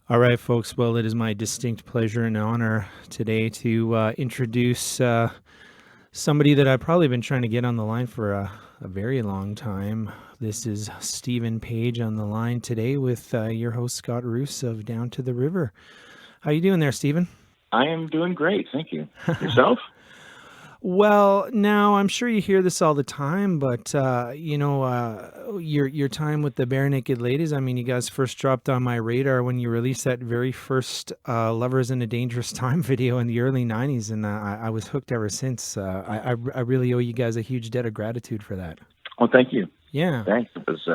All right, folks. Well, it is my distinct pleasure and honor today to introduce somebody that I've probably been trying to get on the line for a very long time. This is Stephen Page on the line today with your host, Scott Roos of Down to the River. How you doing there, Stephen? I am doing great, thank you. Yourself? Well, now I'm sure you hear this all the time, but your time with the Barenaked Ladies. I mean, you guys first dropped on my radar when you released that very first "Lovers in a Dangerous Time" video in the early '90s, and I was hooked ever since. I really owe you guys a huge debt of gratitude for that. Oh, thank you. Yeah. Thanks. It was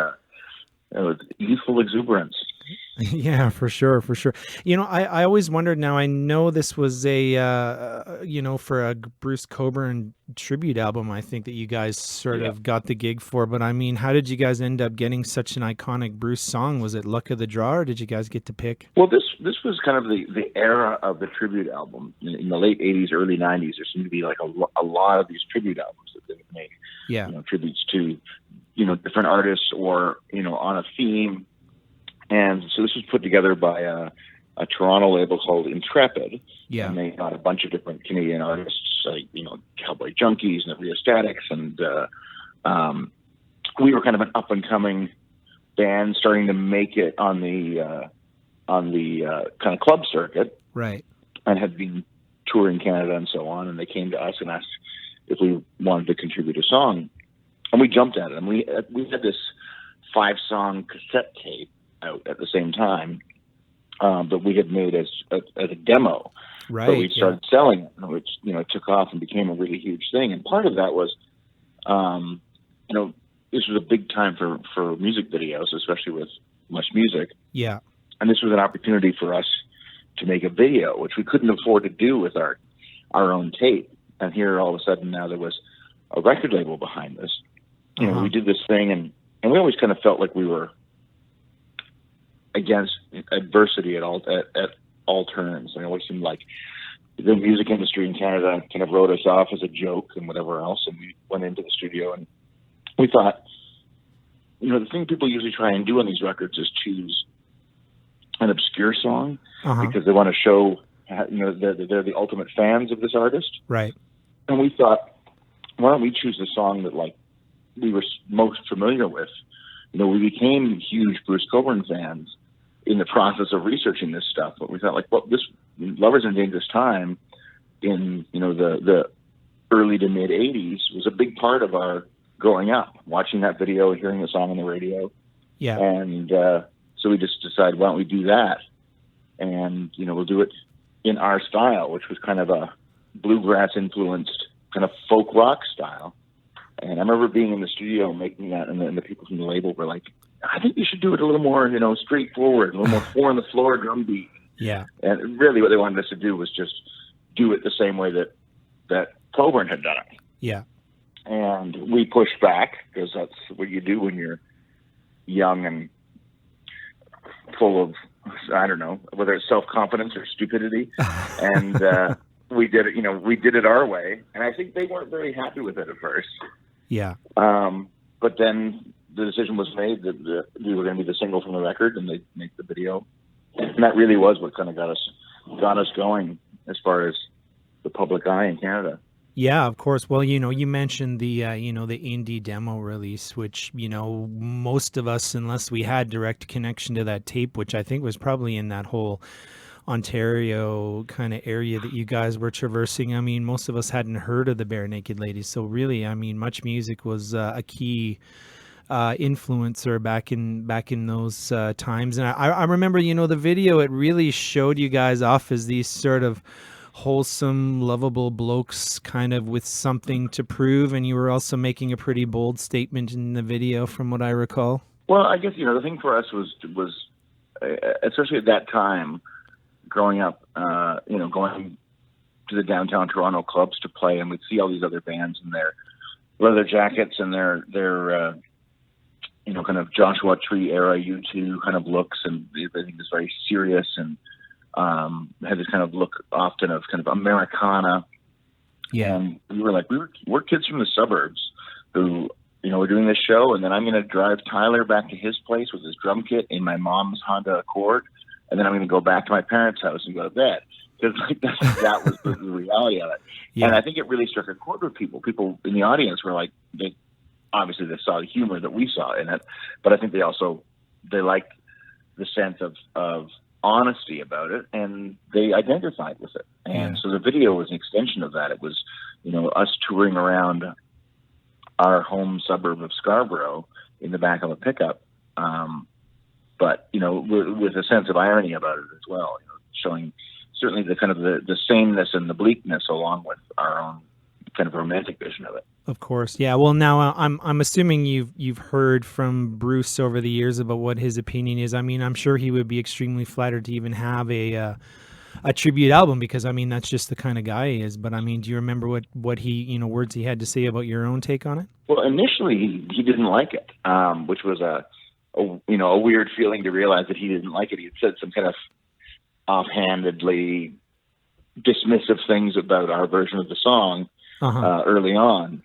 youthful exuberance. Yeah, for sure, for sure. I always wondered. Now I know this was a for a Bruce Cockburn tribute album. I think that you guys sort of got the gig for. But I mean, how did you guys end up getting such an iconic Bruce song? Was it luck of the draw, or did you guys get to pick? Well, this was kind of the era of the tribute album in the late '80s, early '90s. There seemed to be like a lot of these tribute albums that they would make. Yeah, tributes to different artists or on a theme. And so this was put together by a Toronto label called Intrepid. Yeah. And they got a bunch of different Canadian artists, like, Cowboy Junkies and the Rheostatics. And we were kind of an up-and-coming band starting to make it on the kind of club circuit. Right. And had been touring Canada and so on. And they came to us and asked if we wanted to contribute a song. And we jumped at it. And we had this 5-song cassette tape out at the same time that we had made as a demo. Right. But we started selling it, which took off and became a really huge thing. And part of that was, this was a big time for music videos, especially with Much Music. Yeah. And this was an opportunity for us to make a video, which we couldn't afford to do with our own tape. And here, all of a sudden, now there was a record label behind this. We did this thing, and we always kind of felt like we were against adversity at all turns. And it always seemed like the music industry in Canada kind of wrote us off as a joke and whatever else. And we went into the studio and we thought, the thing people usually try and do on these records is choose an obscure song because they want to show, they're the ultimate fans of this artist. Right. And we thought, why don't we choose the song that we were most familiar with? We became huge Bruce Cockburn fans in the process of researching this stuff. But we thought, this Lovers in a Dangerous Time in, the early to mid 80s was a big part of our growing up, watching that video and hearing the song on the radio. Yeah. And so we just decided, why don't we do that? And, we'll do it in our style, which was kind of a bluegrass influenced kind of folk rock style. And I remember being in the studio making that, and the people from the label were like, I think you should do it a little more, straightforward, a little more four on the floor drum beat. Yeah. And really what they wanted us to do was just do it the same way that Cockburn had done it. Yeah. And we pushed back because that's what you do when you're young and full of, I don't know, whether it's self-confidence or stupidity. And we did it, we did it our way. And I think they weren't very happy with it at first. Yeah. But then the decision was made that we were going to be the single from the record, and they make the video, and that really was what kind of got us going as far as the public eye in Canada. Yeah, of course. Well, you mentioned the the indie demo release, which most of us, unless we had direct connection to that tape, which I think was probably in that whole Ontario kind of area that you guys were traversing. I mean, most of us hadn't heard of the Barenaked Ladies. So really, I mean, Much Music was a key influencer back in those times. And I remember, the video, it really showed you guys off as these sort of wholesome, lovable blokes kind of with something to prove. And you were also making a pretty bold statement in the video from what I recall. Well, I guess, the thing for us was especially at that time, growing up, going to the downtown Toronto clubs to play, and we'd see all these other bands in their leather jackets and their kind of Joshua Tree era U2 kind of looks, and everything was very serious and had this kind of look often of kind of Americana. Yeah. And we were like, we're kids from the suburbs who, we're doing this show, and then I'm going to drive Tyler back to his place with his drum kit in my mom's Honda Accord, and then I'm going to go back to my parents' house and go to bed. Because like that was the reality of it. Yeah. And I think it really struck a chord with people. People in the audience were like, they saw the humor that we saw in it, but I think they liked the sense of honesty about it, and they identified with it. And so the video was an extension of that. It was, us touring around our home suburb of Scarborough in the back of a pickup, but with a sense of irony about it as well, showing certainly the kind of the sameness and the bleakness along with our own kind of romantic vision of it. Of course, yeah. Well, now I'm assuming you've heard from Bruce over the years about what his opinion is. I mean, I'm sure he would be extremely flattered to even have a tribute album, because I mean that's just the kind of guy he is. But I mean, do you remember what he words he had to say about your own take on it? Well, initially he didn't like it, which was a weird feeling to realize that he didn't like it. He had said some kind of offhandedly dismissive things about our version of the song early on.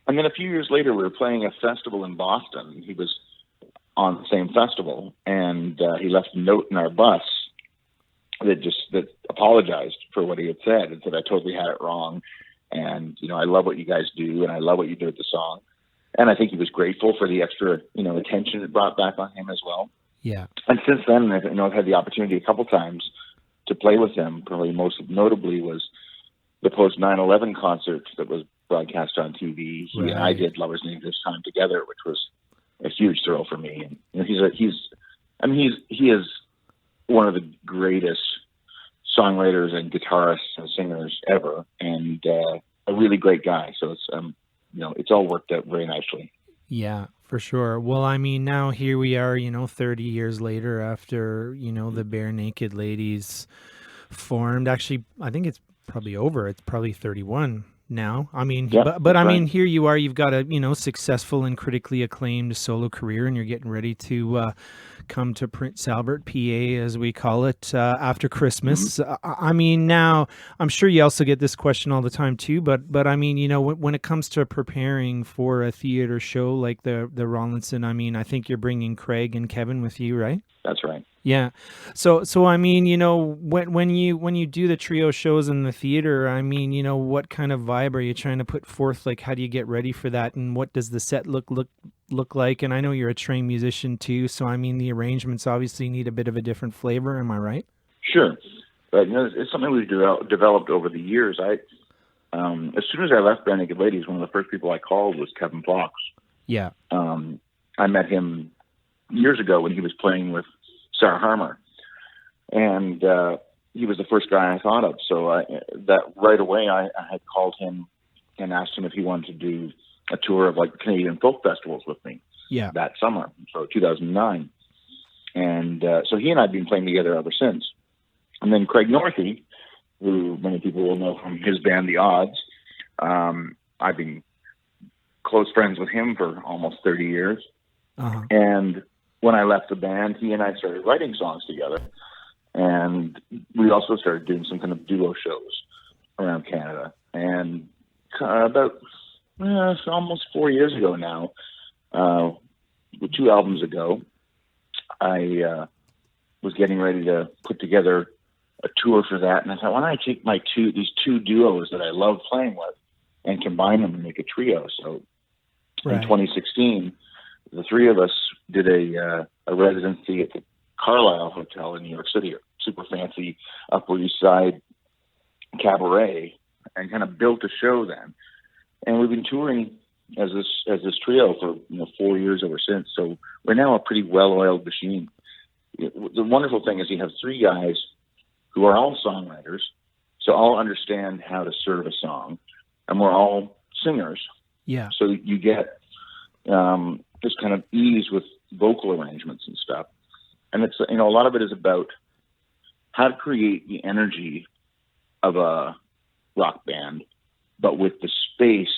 And then a few years later, we were playing a festival in Boston. He was on the same festival, and he left a note in our bus that apologized for what he had said and said, I totally had it wrong. And, I love what you guys do, and I love what you do with the song. And I think he was grateful for the extra, attention it brought back on him as well. Yeah. And since then, I've had the opportunity a couple times to play with him. Probably most notably was the post 9/11 concert that was broadcast on TV. He and I did Lovers Need This Time together, which was a huge thrill for me. And he is one of the greatest songwriters and guitarists and singers ever, and a really great guy. So it's it's all worked out very nicely. Yeah, for sure. Well, I mean, now here we are, 30 years later after, the Barenaked Ladies formed. Actually, I think it's probably over. It's probably 31 now. I mean, but I mean, here you are, you've got a, successful and critically acclaimed solo career, and you're getting ready to come to Prince Albert, PA, as we call it, after Christmas. I mean, now, I'm sure you also get this question all the time too, but I mean, when it comes to preparing for a theater show like the Rawlinson, I mean, I think you're bringing Craig and Kevin with you, right? That's right. Yeah. So I mean, when you do the trio shows in the theater, I mean, what kind of vibe are you trying to put forth? Like, how do you get ready for that, and what does the set look like? And I know you're a trained musician too, so I mean, the arrangements obviously need a bit of a different flavor. Am I right? Sure. But it's something we've developed over the years. As soon as I left Barenaked Ladies, one of the first people I called was Kevin Fox. Yeah. I met him years ago when he was playing with Sarah Harmer, and he was the first guy I thought of. So that right away, I had called him and asked him if he wanted to do a tour of like Canadian folk festivals with me. Yeah. That summer, so 2009, and so he and I've been playing together ever since. And then Craig Northey, who many people will know from his band The Odds, I've been close friends with him for almost 30 years, and when I left the band, he and I started writing songs together, and we also started doing some kind of duo shows around Canada. And about almost 4 years ago now, 2 albums ago, I was getting ready to put together a tour for that, and I thought, why don't I take these two duos that I love playing with and combine them and make a trio? So in 2016, the three of us did a residency at the Carlisle Hotel in New York City, a super fancy Upper East Side cabaret, and kind of built a show then. And we've been touring as this trio for 4 years ever since. So we're now a pretty well-oiled machine. The wonderful thing is you have 3 guys who are all songwriters, so all understand how to serve a song, and we're all singers. Yeah. So you get this kind of ease with vocal arrangements and stuff. And it's, a lot of it is about how to create the energy of a rock band, but with the space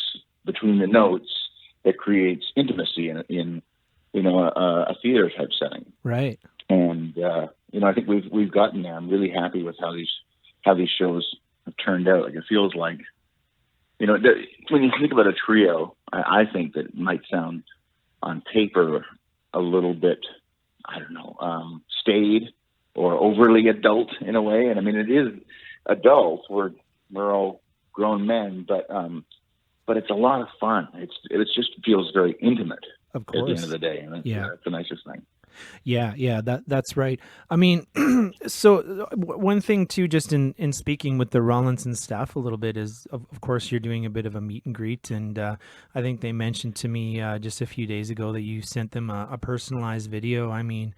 between the notes that creates intimacy in a theater type setting. Right. And, I think we've gotten there. I'm really happy with how these shows have turned out. Like, it feels like, when you think about a trio, I think that it might sound on paper a little bit, I don't know, staid, overly adult in a way. And I mean, it is adult. We're all grown men, but it's a lot of fun. It just feels very intimate. Of course. At the end of the day, and that's the nicest thing. Yeah, that's right. I mean, so one thing too, just in speaking with the Rawlinson staff a little bit is, of course, you're doing a bit of a meet and greet, and I think they mentioned to me just a few days ago that you sent them a personalized video. I mean,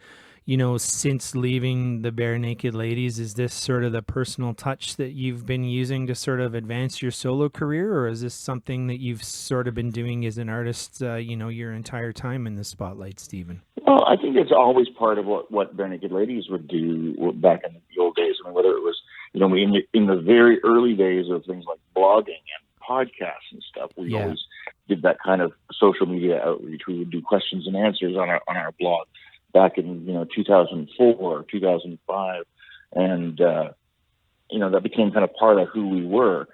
since leaving the Barenaked Ladies, is this sort of the personal touch that you've been using to sort of advance your solo career, or is this something that you've sort of been doing as an artist, your entire time in the spotlight, Stephen? Well, I think it's always part of what Barenaked Ladies would do back in the old days. I mean, whether it was, in the very early days of things like blogging and podcasts and stuff, we always did that kind of social media outreach. We would do questions and answers on our blog back in 2004, 2005, and that became kind of part of who we were.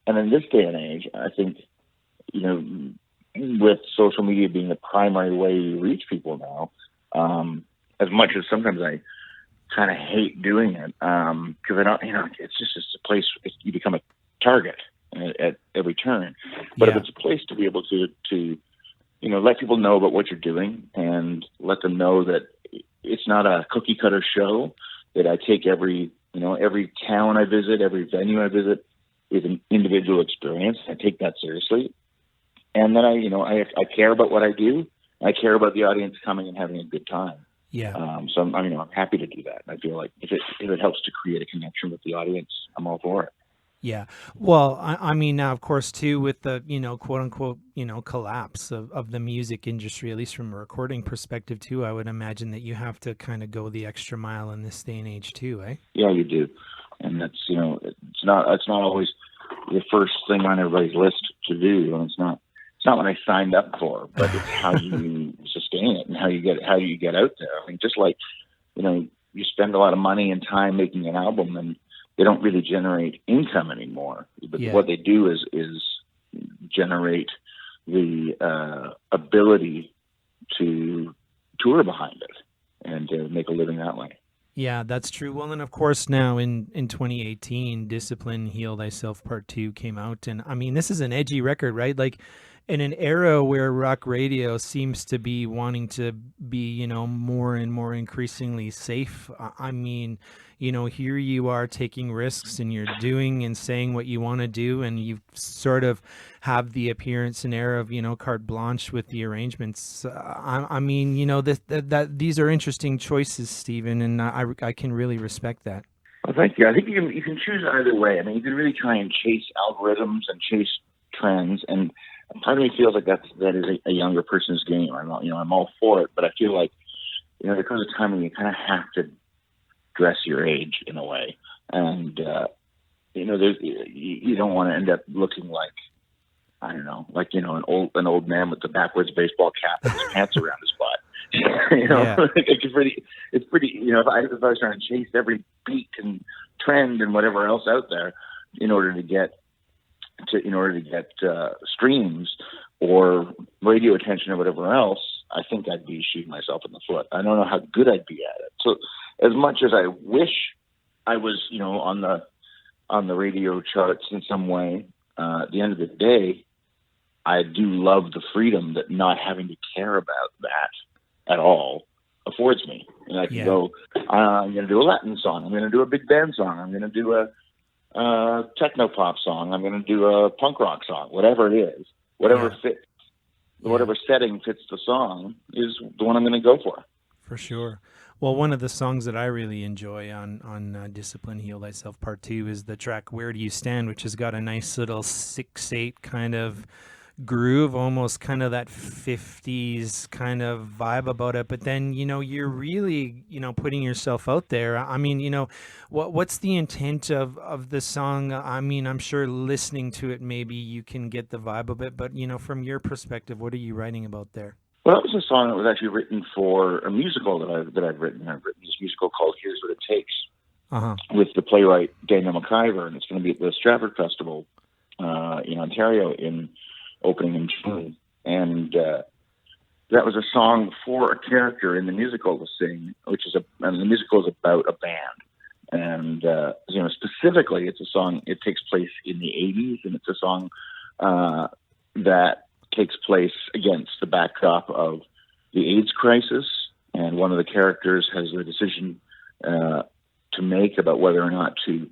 And in this day and age, I think with social media being the primary way you reach people now, as much as sometimes I kind of hate doing it, because I don't, it's just a place you become a target at every turn. But if it's a place to be able to let people know about what you're doing and let them know that it's not a cookie cutter show, that I take every town I visit, every venue I visit is an individual experience. I take that seriously. And then I care about what I do. I care about the audience coming and having a good time. Yeah. So I'm happy to do that. I feel like if it helps to create a connection with the audience, I'm all for it. Yeah. Well, I mean, now, of course, too, with the, quote unquote, collapse of the music industry, at least from a recording perspective, too, I would imagine that you have to kind of go the extra mile in this day and age, too, eh? Yeah, you do. And that's, it's not always the first thing on everybody's list to do. And it's not what I signed up for, but it's how you sustain it and how you get out there. I mean, just like, you spend a lot of money and time making an album and they don't really generate income anymore. But what they do is generate the ability to tour behind it and to make a living that way. Yeah, that's true. Well, and of course now in 2018, Discipline, Heal Thyself Part 2 came out. And I mean, this is an edgy record, right? Like in an era where rock radio seems to be wanting to be, more and more increasingly safe. I mean, here you are taking risks and you're doing and saying what you want to do. And you sort of have the appearance and air of, carte blanche with the arrangements. I mean, these are interesting choices, Stephen, and I can really respect that. Well, thank you. I think you can choose either way. I mean, you can really try and chase algorithms and chase trends, and part of me feels like that is a younger person's game. I'm all for it, but I feel like there comes a time when you kind of have to dress your age in a way, and you don't want to end up looking like an old man with the backwards baseball cap and his pants around his butt. It's pretty. If I was trying to chase every beat and trend and whatever else out there in order to get streams or radio attention or whatever else, I think I'd be shooting myself in the foot. I don't know how good I'd be at it. So as much as I wish I was, on the radio charts in some way, at the end of the day, I do love the freedom that not having to care about that at all affords me. And I can go, I'm going to do a Latin song. I'm going to do a big band song. I'm going to do a techno pop song. I'm going to do a punk rock song, whatever it is, whatever fits, whatever setting fits the song is the one I'm going to go for. For sure. Well, one of the songs that I really enjoy on Discipline, Heal Thyself Part 2 is the track Where Do You Stand, which has got a nice little 6/8 kind of groove, almost kind of that 50s kind of vibe about it. But then, you're really, putting yourself out there. I mean, what's the intent of the song? I mean, I'm sure listening to it, maybe you can get the vibe of it. But, from your perspective, what are you writing about there? Well, that was a song that was actually written for a musical that I've written. I've written this musical called Here's What It Takes with the playwright Daniel McIver, and it's going to be at the Stratford Festival in Ontario opening in June. And that was a song for a character in the musical to sing, and the musical is about a band. And, specifically, it's a song, it takes place in the 80s, and it's a song that takes place against the backdrop of the AIDS crisis. And one of the characters has a decision to make about whether or not to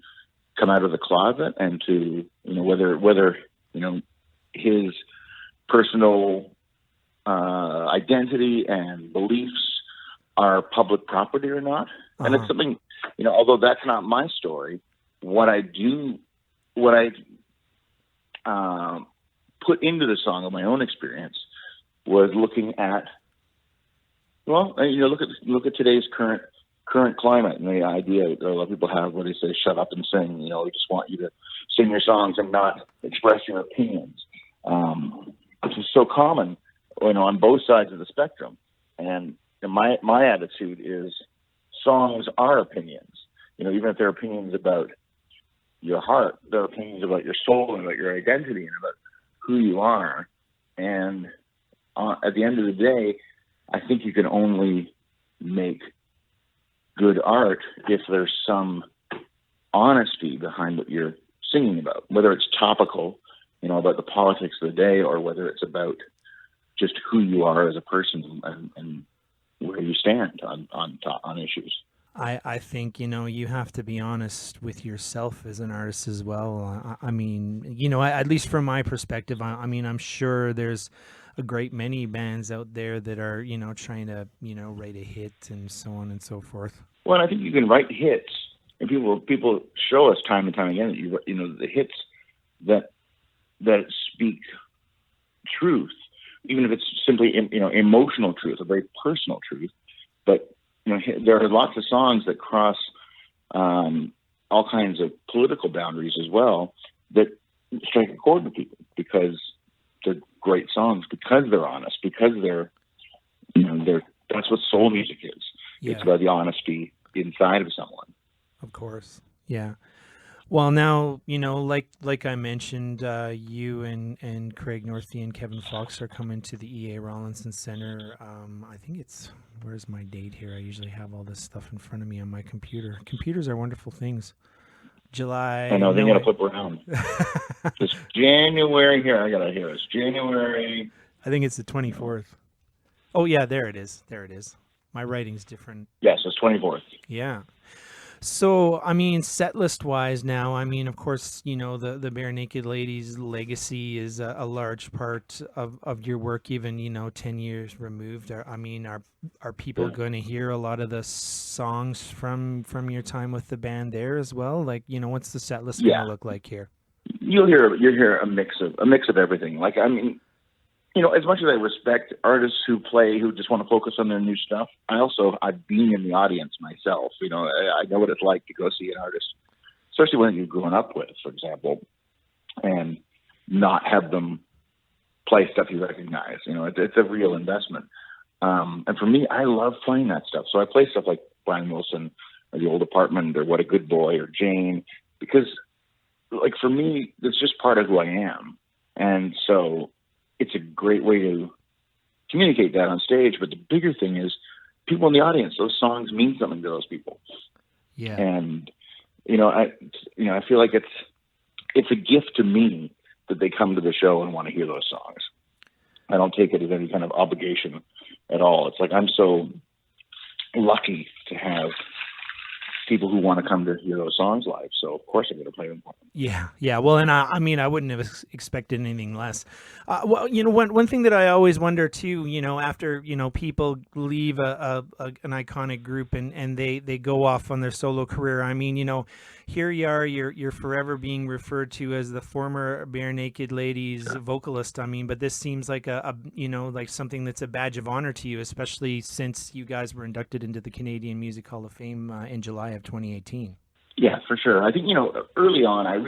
come out of the closet, and to, whether his personal identity and beliefs are public property or not. Uh-huh. And it's something, although that's not my story, what I put into the song of my own experience was looking at, look at today's current climate, and the idea that a lot of people have where they say, shut up and sing, we just want you to sing your songs and not express your opinions, which is so common, on both sides of the spectrum. And my attitude is, songs are opinions, even if they're opinions about your heart, they're opinions about your soul and about your identity and about who you are. And at the end of the day, I think you can only make good art if there's some honesty behind what you're singing about, whether it's topical, about the politics of the day, or whether it's about just who you are as a person and where you stand on issues. I think, you have to be honest with yourself as an artist as well. I mean, at least from my perspective, I'm sure there's a great many bands out there that are, trying to, write a hit and so on and so forth. Well, I think you can write hits, and people show us time and time again that the hits that speak truth, even if it's simply emotional truth, a very personal truth. But there are lots of songs that cross all kinds of political boundaries as well, that strike a chord with people because they're great songs, because they're honest, because they're that's what soul music is. Yeah. It's about the honesty inside of someone. Of course. Yeah. Well, now, like I mentioned, you and Craig Northey and Kevin Fox are coming to the E.A. Rawlinson Center. I think where's my date here? I usually have all this stuff in front of me on my computer. Computers are wonderful things. July. I know, they got to flip around. It's January here. I got to hear it. It's January. I think it's the 24th. Oh, yeah, there it is. My writing's different. Yes, it's 24th. Yeah. So, set list wise now, of course, the Barenaked Ladies legacy is a large part of your work, even, 10 years removed. Are people going to hear a lot of the songs from your time with the band there as well? Like, what's the set list going to look like here? You'll hear a mix of everything. Like, as much as I respect artists who just want to focus on their new stuff, I've been in the audience myself. I know what it's like to go see an artist, especially one you've grown up with, for example, and not have them play stuff you recognize. It's a real investment. And for me, I love playing that stuff. So I play stuff like Brian Wilson or The Old Apartment or What a Good Boy or Jane, because, like, for me, it's just part of who I am. And so it's a great way to communicate that on stage. But the bigger thing is people in the audience. Those songs mean something to those people. Yeah. And, I feel like it's a gift to me that they come to the show and want to hear those songs. I don't take it as any kind of obligation at all. It's like, I'm so lucky to have people who want to come to hear those songs live. So of course I'm going to play them. Yeah. Well, and I wouldn't have expected anything less. One thing that I always wonder too, after, people leave an iconic group and they go off on their solo career. Here you are, you're forever being referred to as the former Barenaked Ladies vocalist. But this seems like like something that's a badge of honor to you, especially since you guys were inducted into the Canadian Music Hall of Fame in July of 2018. Yeah, for sure. I think, early on, I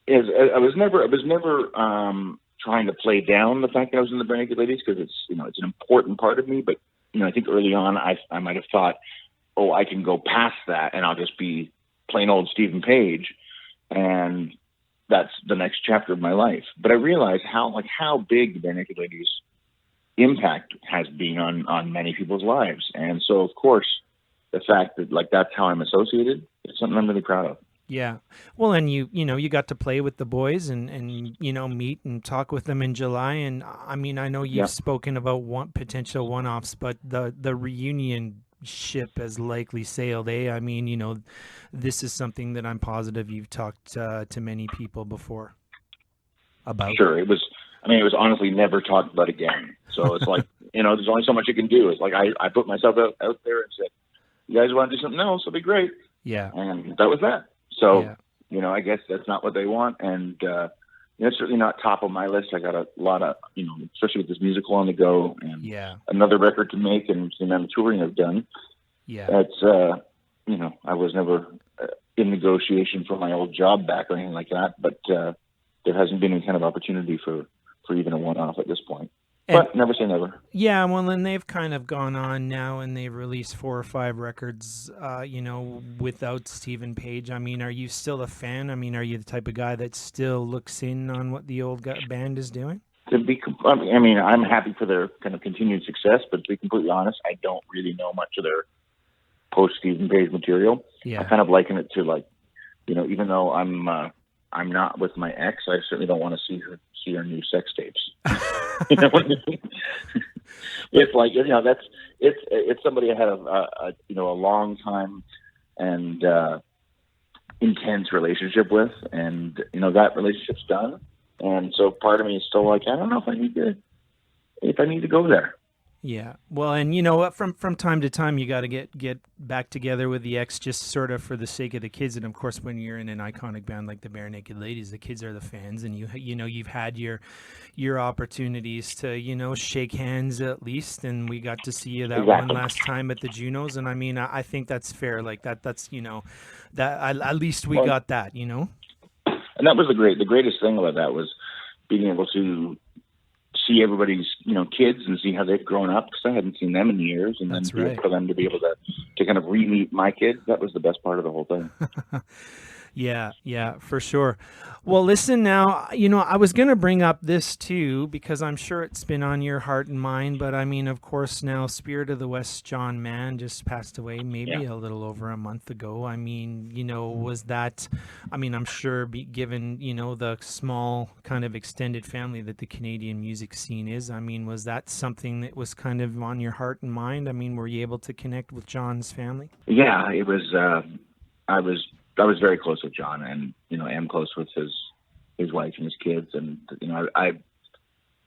was never trying to play down the fact that I was in the Barenaked Ladies, because it's an important part of me. But, I think early on I might have thought, oh, I can go past that and I'll just be plain old Stephen Page, and that's the next chapter of my life. But I realized how big the Barenaked Ladies impact has been on many people's lives. And so, of course, the fact that like that's how I'm associated, it's something I'm really proud of. Yeah. Well, and you got to play with the boys and meet and talk with them in July. And I mean, I know you've spoken about potential one-offs, but the reunion ship has likely sailed, eh? I mean, this is something that I'm positive you've talked to many people before about. Sure. It was honestly never talked about again. So it's like, there's only so much you can do. It's like, I put myself out there and said, you guys want to do something else? It'll be great. Yeah. And that was that. So, I guess that's not what they want. And, it's certainly not top of my list. I got a lot of, especially with this musical on the go and another record to make and the amount of touring I've done. Yeah. That's, I was never in negotiation for my old job back or anything like that. But there hasn't been any kind of opportunity for even a one-off at this point. But never say never. Yeah, well, and they've kind of gone on now, and they've released 4 or 5 records, without Stephen Page. I mean, are you still a fan? I mean, are you the type of guy that still looks in on what the old band is doing? I'm happy for their kind of continued success, but to be completely honest, I don't really know much of their post-Stephen Page material. Yeah. I kind of liken it to like, even though I'm not with my ex, I certainly don't want to see her new sex tapes. You know what I mean? It's like, it's somebody I had a long time and intense relationship with, and that relationship's done. And so part of me is still like, I don't know if I need to go there. Yeah. Well, and from time to time, you got to get back together with the ex, just sort of for the sake of the kids. And of course, when you're in an iconic band like the Barenaked Ladies, the kids are the fans, and you've had your opportunities to shake hands at least. And we got to see you that one last time at the Junos. And I mean, I think that's fair. Like that's that at least we got that. And that was the greatest thing about that was being able to see everybody's, kids and see how they've grown up, because I hadn't seen them in years, and that's then right. For them to be able to kind of re-meet my kids, that was the best part of the whole thing. Yeah, for sure. Well, listen now, I was going to bring up this too, because I'm sure it's been on your heart and mind, but I mean, of course, now Spirit of the West, John Mann just passed away maybe a little over a month ago. I mean, was that, I'm sure given, the small kind of extended family that the Canadian music scene is, was that something that was kind of on your heart and mind? Were you able to connect with John's family? Yeah, it was, I was very close with John, and am close with his wife and his kids, and I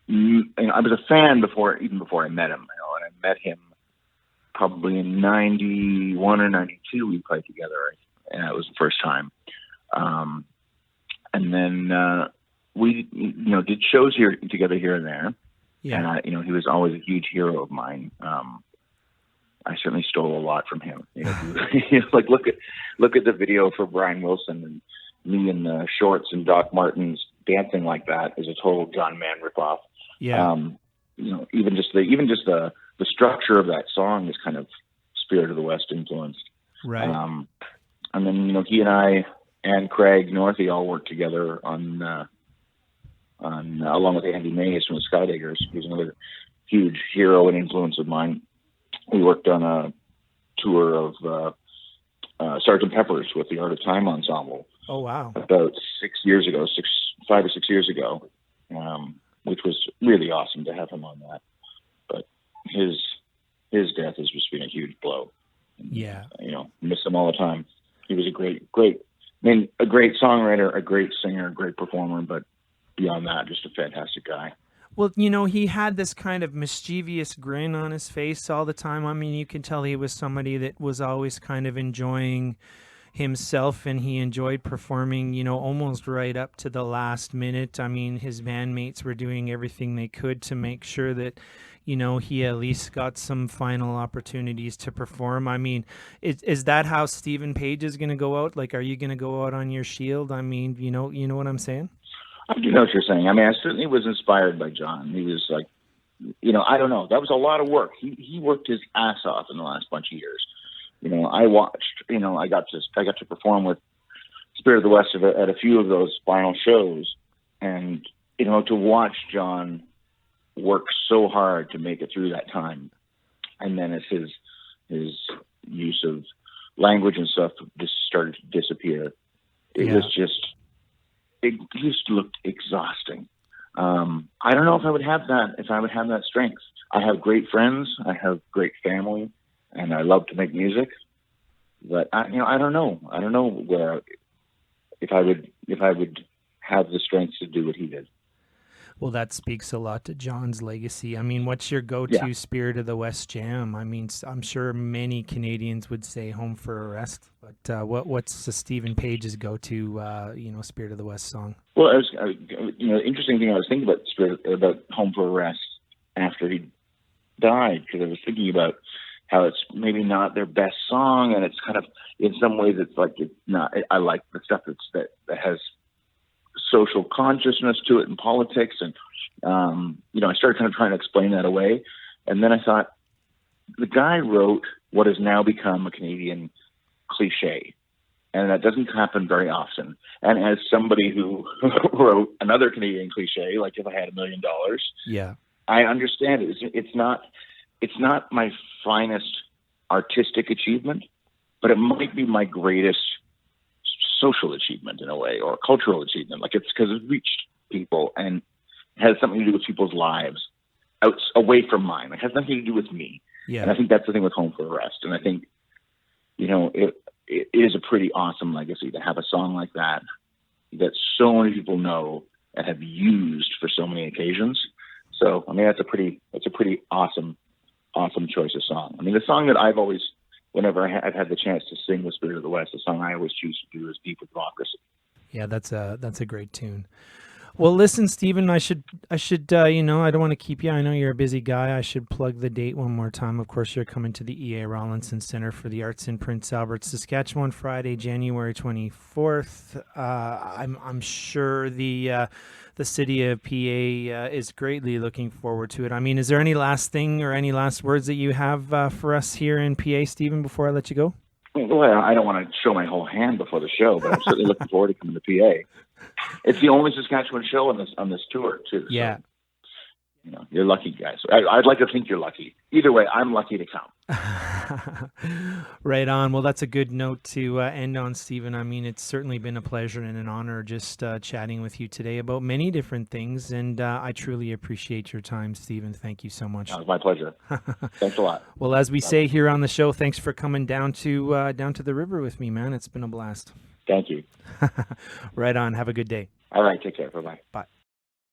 was a fan before I met him. And I met him probably in '91 or '92. We played together, and it was the first time. And then we did shows together here and there. Yeah. And he was always a huge hero of mine. I certainly stole a lot from him. Like look at the video for Brian Wilson and me in the shorts and Doc Martens dancing like that is a total John Mann ripoff. Yeah. Even just the structure of that song is kind of Spirit of the West influenced. Right. And then he and I and Craig Northey all worked together on along with Andy Mays from the Skydiggers, who's another huge hero and influence of mine. We worked on a tour of Sgt. Pepper's with the Art of Time Ensemble. Oh, wow. About 5 or 6 years ago, which was really awesome to have him on that. But his death has just been a huge blow. Yeah. Miss him all the time. He was a great, a great songwriter, a great singer, a great performer, but beyond that, just a fantastic guy. Well, he had this kind of mischievous grin on his face all the time. You can tell he was somebody that was always kind of enjoying himself, and he enjoyed performing, almost right up to the last minute. His bandmates were doing everything they could to make sure that, he at least got some final opportunities to perform. Is that how Stephen Page is going to go out? Like, are you going to go out on your shield? You know what I'm saying? I do know what you're saying. I certainly was inspired by John. He was like, I don't know. That was a lot of work. He worked his ass off in the last bunch of years. I watched, I got to perform with Spirit of the West at a few of those final shows. And, to watch John worked so hard to make it through that time. And then as his use of language and stuff just started to disappear, it just looked exhausting. I don't know if I would have that strength. I have great friends, I have great family, and I love to make music. But I don't know. I don't know where if I would have the strength to do what he did. Well, that speaks a lot to John's legacy. I mean, what's your go-to Spirit of the West jam? I mean, I'm sure many Canadians would say Home for a Rest, but what's Stephen Page's go-to, Spirit of the West song? Well, interesting thing I was thinking about Home for a Rest after he died, because I was thinking about how it's maybe not their best song, and it's kind of, in some ways, it's not. I like the stuff that has social consciousness to it and politics, and I started kind of trying to explain that away, and then I thought the guy wrote what has now become a Canadian cliche, and that doesn't happen very often. And as somebody who wrote another Canadian cliche, like If I Had $1 Million, I understand it. It's not my finest artistic achievement, but it might be my greatest social achievement in a way, or cultural achievement. Like, it's because it reached people and has something to do with people's lives away from mine. It has nothing to do with me. Yeah. And I think that's the thing with Home for a Rest. And I think, it is a pretty awesome legacy to have a song like that so many people know and have used for so many occasions. So, I mean, that's a pretty awesome choice of song. I mean, the song that I've always, whenever I've had the chance to sing the Spirit of the West, the song I always choose to do is Deep with Democracy. Yeah, that's a great tune. Well, listen, Stephen, I should, I don't want to keep you. I know you're a busy guy. I should plug the date one more time. Of course, you're coming to the E.A. Rawlinson Center for the Arts in Prince Albert, Saskatchewan, Friday, January 24th. I'm sure the city of PA is greatly looking forward to it. I mean, is there any last thing or any last words that you have for us here in PA, Stephen, before I let you go? Well, I don't want to show my whole hand before the show, but I'm certainly looking forward to coming to PA. It's the only Saskatchewan show on this tour, too. Yeah. So, you're lucky, guys. I'd like to think you're lucky. Either way, I'm lucky to come. Right on. Well, that's a good note to end on, Stephen. I mean, it's certainly been a pleasure and an honor just chatting with you today about many different things, and I truly appreciate your time, Stephen. Thank you so much. It was my pleasure. Thanks a lot. Well, as we say here on the show, thanks for coming down to the river with me, man. It's been a blast. Thank you. Right on. Have a good day. All right. Take care. Bye-bye. Bye.